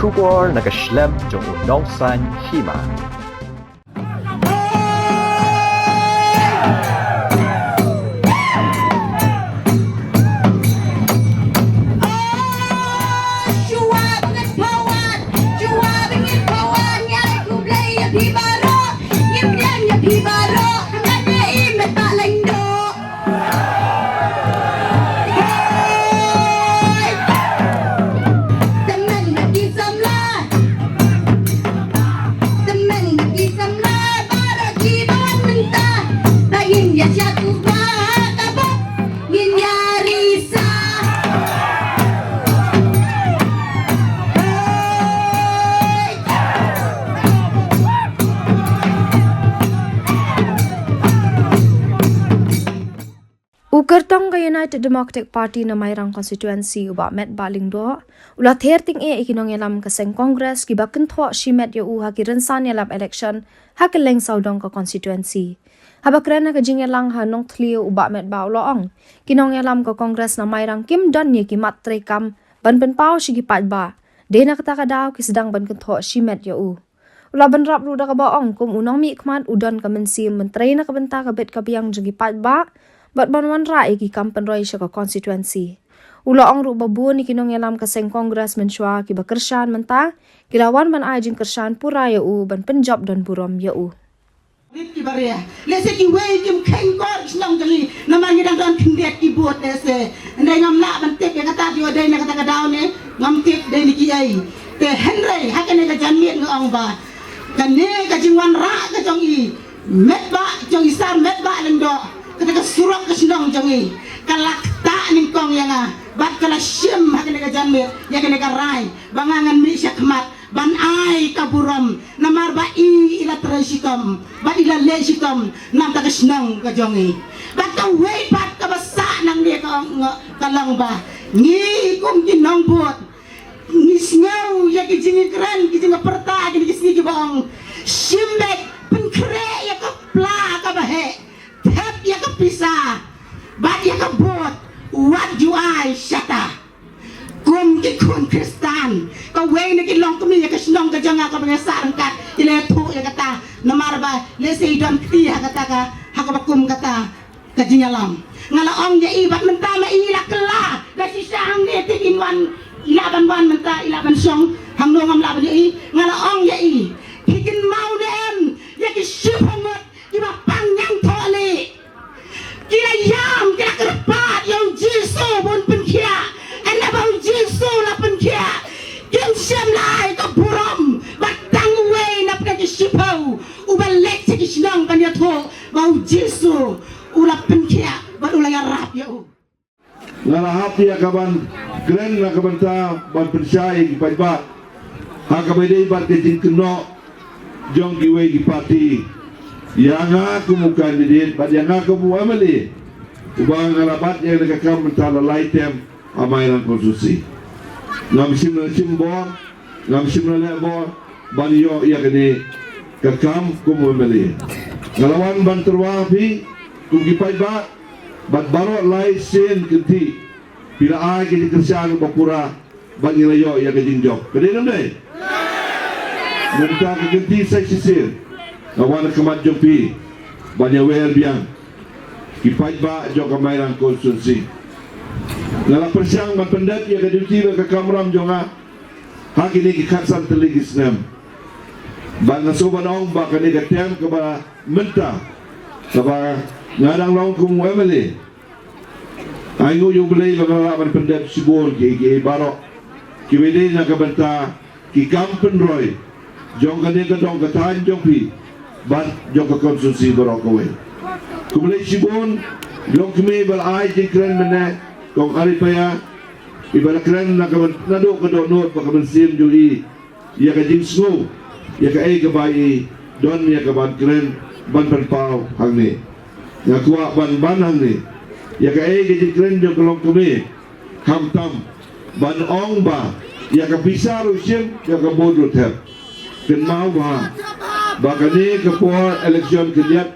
Shubor nakaslem jong udawsan hima. Ukertong ka United Democratic Party na mayroong constituency uba met baling do. Ula therting ikinong yalam kaseng Congress kiba kentho si met ya uha ki rensan yalam election hakeleng saudong ka constituency. Habakren na kajing yalang hanong tliyo uba met ba uloong. Kinong yalam ka Congress na mayroong kim don ye ki matre kam ban pao si gipat ba. De na kata kadaw ki sedang ban kentho si met ya u. Ula ban rap ruda ka baong kum unong mi kmat udon ka mensim mentre na kabenta ka bet ka biyang jagi pat ba. Bat banwan rai ki kampen roi siya ka constituency. Ula ang ru babuan ni kinong yalam kaseng Congress menswa ki bakersyan menta, kilawan man ajing kersyan pura ya u ban penjob don burom ya u. Ki baria, lese ki wei kim keng god snong jali, namangi dang don kindet ki buat lese. Ndai ngam la ban tek ya kata dio dai na kata ka daw ne, ngam tek dai ni ki ai. Te henrei hakene ka janmiet ngong ba. Kane ka jingwan ra ka jong i. Met ba jong isar met ba leng do. Ketika surat kesenong jangi kalak tak ningkong yang bat kala syem hakene ka janmir ya kene ka rai bangangan mi syakmat ban ai kaburam namar ba i ila tresikom bat ila lesikom nam ta kesenong ka jangi bat ka wei bat ka basa nang dia ka kalang ba ngi kum kinong buat ngi snau ya ki jingi kran ki jinga perta ki kisni ki bang syembek penkre ya ka pla ka bahe Tep ya kepisah, bat ya kebut, what do I shata? Kum ki kun Kristan, kau wei nak ilong kami ya kesenong kejangan kau pengesaran kat, ile tu ya kata, nomor ba, lese idam ti ya kata ka, hakabakum kata, kajinyalam. Ngala ong ya ibat mentama ila kelah, dasi sahang ni tikin wan, ilaban wan menta ilaban song, hang dongam laban ya i, ngala ong ya i, hikin mau dem, ya kisupamut. Kira panjang tole, kira yam, kira kerpat, yang Jesu pun penkia, anda bau Jesu lah penkia, yang semlai ke buram, batang way nak pergi sipau, ubalik segi senang kan dia tu, bau Jesu, ulah penkia, baru ulah rap ya u. Ngala hati akaban, keren nak kabanta, ban percaya kipai bat, hakabai bat kejin keno, jong giwe gipati. Yang aku muka didit, bad yang aku mu amali. Ubang alabat yang nakakam mentala laitem amairan konstruksi. Ngam simna simbor, ngam simna lebor, baniyo iya kini kakam kumu amali. Ngalawan banterwa pi, kugipai ba, bad baro lai sen kenti. Bila ai kini kerjaan bakura, banilayo iya kejinjok. Kedai deh. Minta kenti saya sisir. Kawan kemat jopi banyak wer biang kipai ba jo kamairan konstitusi ngala persiang man pendat ya kaduti ka kamram jonga hak ini ki khasan teligis nem ban soban ong ba kani ka tem ka ba menta saba ngadang long kum wemeli ayu yung belai ngala man pendat sibon ki baro ki wede na ka benta ki kampen roy jong kani ka dong ka tan jopi ban joko konsumsi borokowe. Kumulay sibon, long kami balay jengkren mana, kong aripaya, ibarakren na nado kadonot pakamansim juli, ya ka jingsno, ya ka ay kabay don ya ka ban kren ban panpaw hangni, ya kuwa ban hangni, ya ka ay jengkren jong long kami, hamtam, ban ong ba, ya ka pisaro sim, ya ka bodro tep, kenmau ba. Baka ni kapor eleksyon kanyat,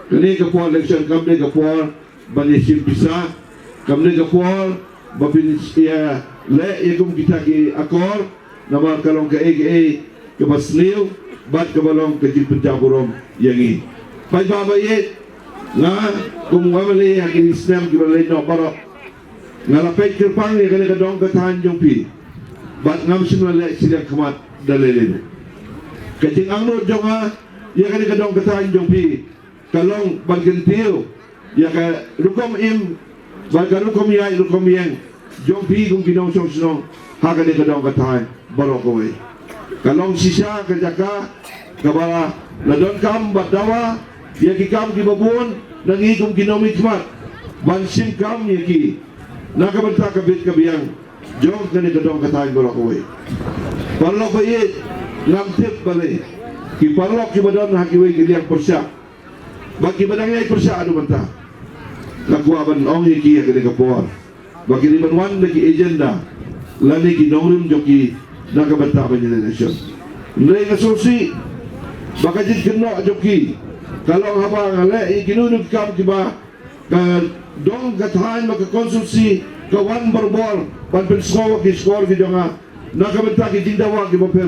kani kapor eleksyon kami kapor banisim bisa, kami kapor babinis ya le ikum kita ki akor, nama kalong ke AKA ke Basniu bat ke balong ke jin pencaburom yang ini pai baba ye nga kung wamali hakin Islam ki balay no barok nga lapay kirpang ni kani kadong katahan jong pi bat ngam simula silang kamat dalilin kajing angno jong ha ya kani kadong katahan jong pi kalong bagentiyo ya ka rukom im baga rukom ya rukom yang jong pi kung kinong song ha kani kadong katahan barok away kalong sisa kajaka kabala ladon kam badawa ya ki kam ki babun nangi kum kinomit mat bansim kam ya ki nakabanta kabit kabiyang jong kani kadong katahan barok away parlok bayi ngam tip bale ki parlok ki badon hakiwe ki liang persya bagi badangnya persya adu banta lakuaban ong ya ki ya kani kapor bagi ribanwan lagi agenda lani ki nongrim joki nakabanta ba niya nasyon ndray nga susi baka jid kino joki kalau haba ngale ikinunod kam kiba ka dong katahan makakonsulsi kawan berbor pan penskor ki skor ki jonga nakabanta ki jindawa ki baper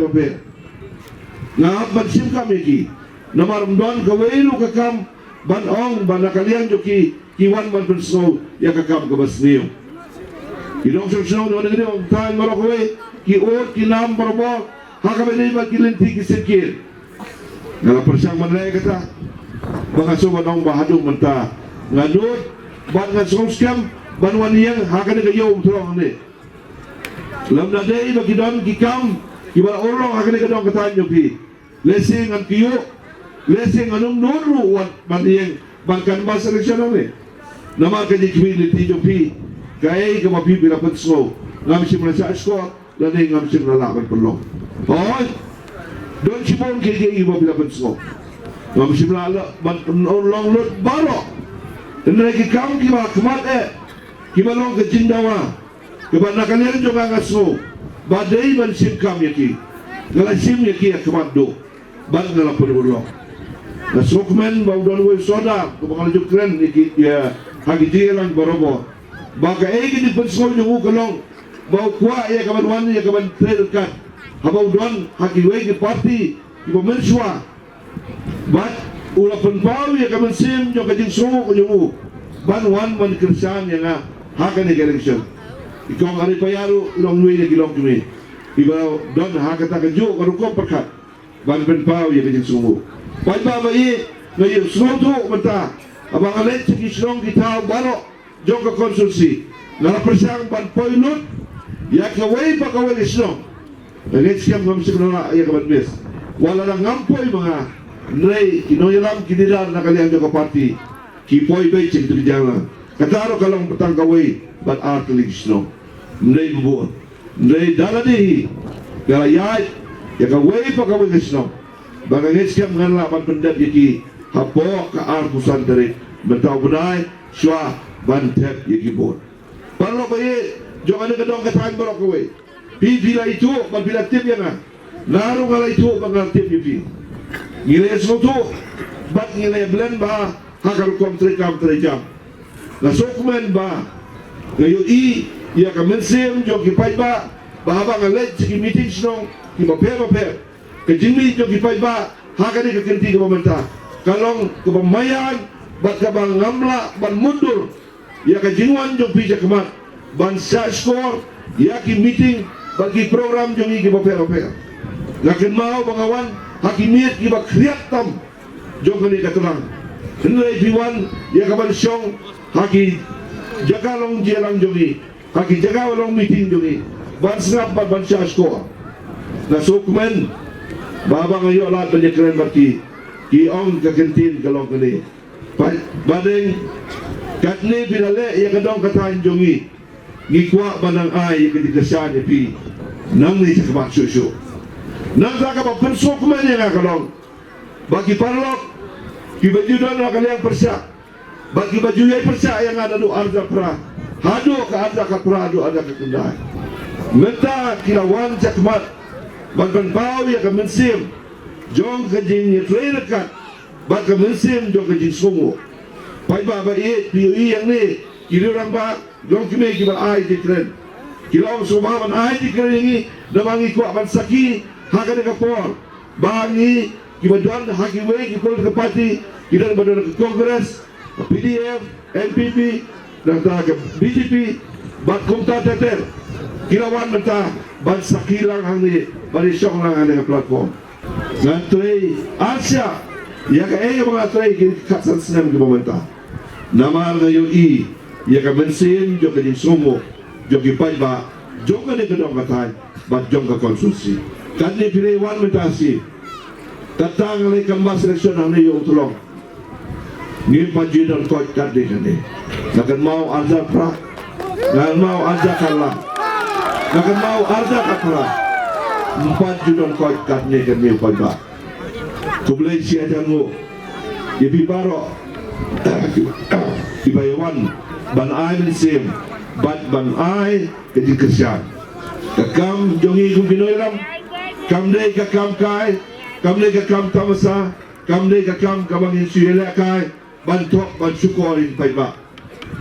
nga ban sim kam ki namarum don kawailu ka kam ban ong ban nakaliang joki kiwan ban penskor ya ka kam ka basniyo idong sosno no ngene ong tan marokwe ki or ki nam berbor hakabeni makilinti ki sekir ngala persang manlay kata baka soban ong bahadong menta nganut ban nga songskam banwan yang hakane kayo umtrong ni lam na day bagi don kikam kiba orong hakane kadong katanyo pi lesing an kiyo lesing anong nuru wat ban yang bangkan ba seleksyon ni nama ka di community jo pi kay ka mapi bila petso ngam si masa skor lani ngam si nalaban pelong hoy don si bon kay iba bila petso ngam si nala ban long lut baro ndre ki kam ki ba kmat kiba long ke jindawa kiba nakalian jo nga so badai ban sim kam yaki ngala sim yaki kmat do ban ngala pelong na sokmen ba don we soda ko bakal jukren yaki ya hagi dilang barobo baka egi di pensol yung ukalong bau kuwa ya kaban wan ya kaban terkat habau don hagi wegi party ibo mensua bat ula penpau ya kaban sim yung kajing sumu yung ban wan man kersan yang hakan ni election ikong ari payaru long nui ni kilong kumi ibo don hakata kaju karuko perkat ban penpau ya kajing sumu ban baba ye ngayon sumu tu mata abang alet segi silong kita barok jong ka konsulsi ngala persang ban poinut ya kawai pa kawai silong ngit siam ngam sikna ya kaban mes wala na ngampoy mga ndray kinoyalam kiniran na kaliang jong ka party ki poy bay ching trijala kataro kalong patang kawai ban artlig silong ndray bubuon ndray daladi kala yai ya kawai pa kawai silong baga ngit siam ngala ban pendap yaki hapo ka artusan dari bentau benai syua bantep yaki bon parlo baye jong ane kadong katahan barok kowe pi bila itu ban bila tip yang naru ngala itu ban tip yipi ngile soto bat ngile blend ba hakar kom trekam trejam na sokmen ba ngayo i ya ka mensem jong ki pai ba ba ngale sigi meeting snong ki maper ke jimi jong ki pai ba hakane ke kenti ke pemerintah kalong kepemayan bat kabang ngamla ban mundur ya ka jingwan jong pija kemat ban sa skor ya ki meeting bagi program jong iki baper lakin mau bangawan hakimiyat ki ba kriatam jong kani katerang nilai diwan ya ka ban syong haki jagalong jelang jongi haki jagalong meeting jongi ban snap ban sa skor na sukmen baba ngayo lat banyak keren berti ki ong ka kentin kalong kani badeng katni binale ya kadong katahan jongi ngikwa banang ay kedikasan pi nang ni sakabak susu nang sakabak pensok man yang kalong bagi parlok ki baju don kaliang persya bagi baju yai persya yang ada do arda pra hado ka arda ka pra do ada ka kendai menta kilawan sakmat ban pau ya ka mensim jong ka jing yetlekat baka mensim jong ka jing sumu pai baba ye piui yang ni kiri orang ba jong kime ki ba ai di tren Kilau sumaman ay di keringi namangi ko aman saki haka de kapor bangi kibadan hakiwe kipol ke parti kita badan ke Kongres PDF NPP dan ta ke BJP bat kumta teter kilawan menta ban saki lang hang ni bari syok lang hang platform ngantri Asia ya ka mga tray katsan senam ke pemerintah nama ngayon ya ka mensin jo ka sumo jogi paiba jonga ne kedong katai bat jonga konsumsi kan ni pilih wan mentasi tatang le kambas election ang niyo tulong ni pajidon ko kadde kane nakan mau arja pra nakan mau arja kala nakan mau arja kapra pajidon ko kadne kane paiba kublai siaja ngo yebi baro ibayawan ban ai sim ban ai kedi kerja kakam jongi kum binoiram kam dei kakam kai kam dei kakam tamasa kam dei kakam kamangin suyela kai ban tok ban syukurin paiba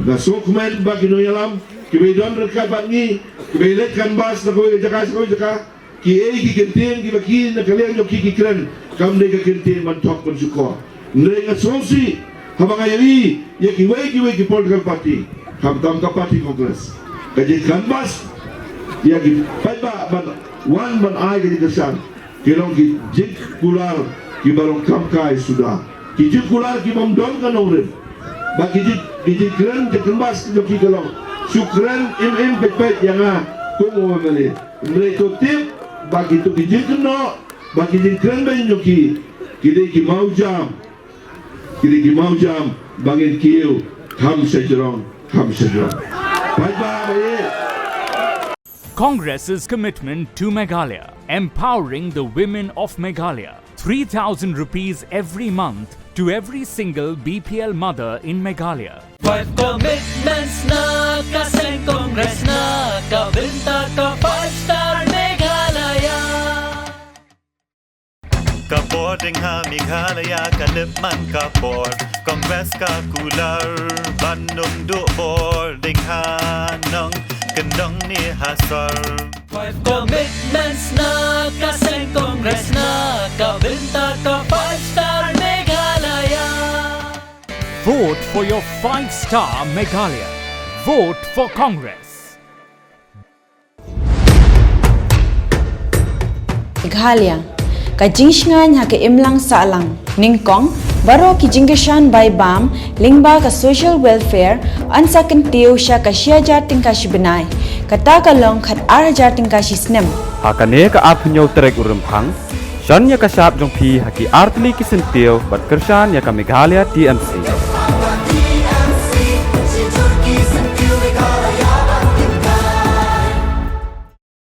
na sokmen ba ginoyalam kibedon rekat bangi kibelet kan bas na ko jaka ki ei ki kenten ki baki na kalian yo ki kren kam dei kenten ban tok ban syukur ndai ngasosi habangayari ye ki wei ki political party kam tam ka party Kongres kaji kanbas ya ki paiba ban wan ban ai ki kesan kilong ki jik kular ki barong kam kai sudah ki jik kular ki bom don kan orang bagi jik keren ke kanbas ki kilong syukran im pet yang kumu mele mereka tip bagi tu ki jik no bagi jik keren ben yoki ki mau jam bangin kiu ham sejrong Congress's commitment to Meghalaya, empowering the women of Meghalaya. 3,000 rupees every month to every single BPL mother in Meghalaya. 5 commitments na kaseng Congress na kabinta ka 5-star Meghalaya. Kapor ding ha Meghalaya kalipman kapor Kongres ka kular Bandung du bor ding ha nong kendong ni hasar 5 commitments na kaseng Congress na kabinta ka 5-star Meghalaya. Vote for your 5-star Meghalaya. Vote for Congress. Meghalaya kajingshngan ha ke imlang salang ningkong baro ki jingishan by bam lingba ka social welfare ansa kentiu sha ka siaja tingka shibnai kata kalong khat ar jating ka shisnem Hakane ka apnyo trek urempang Shan ya ka sap jong pi haki artli kisentil bat kershan ya ka Meghalaya TMC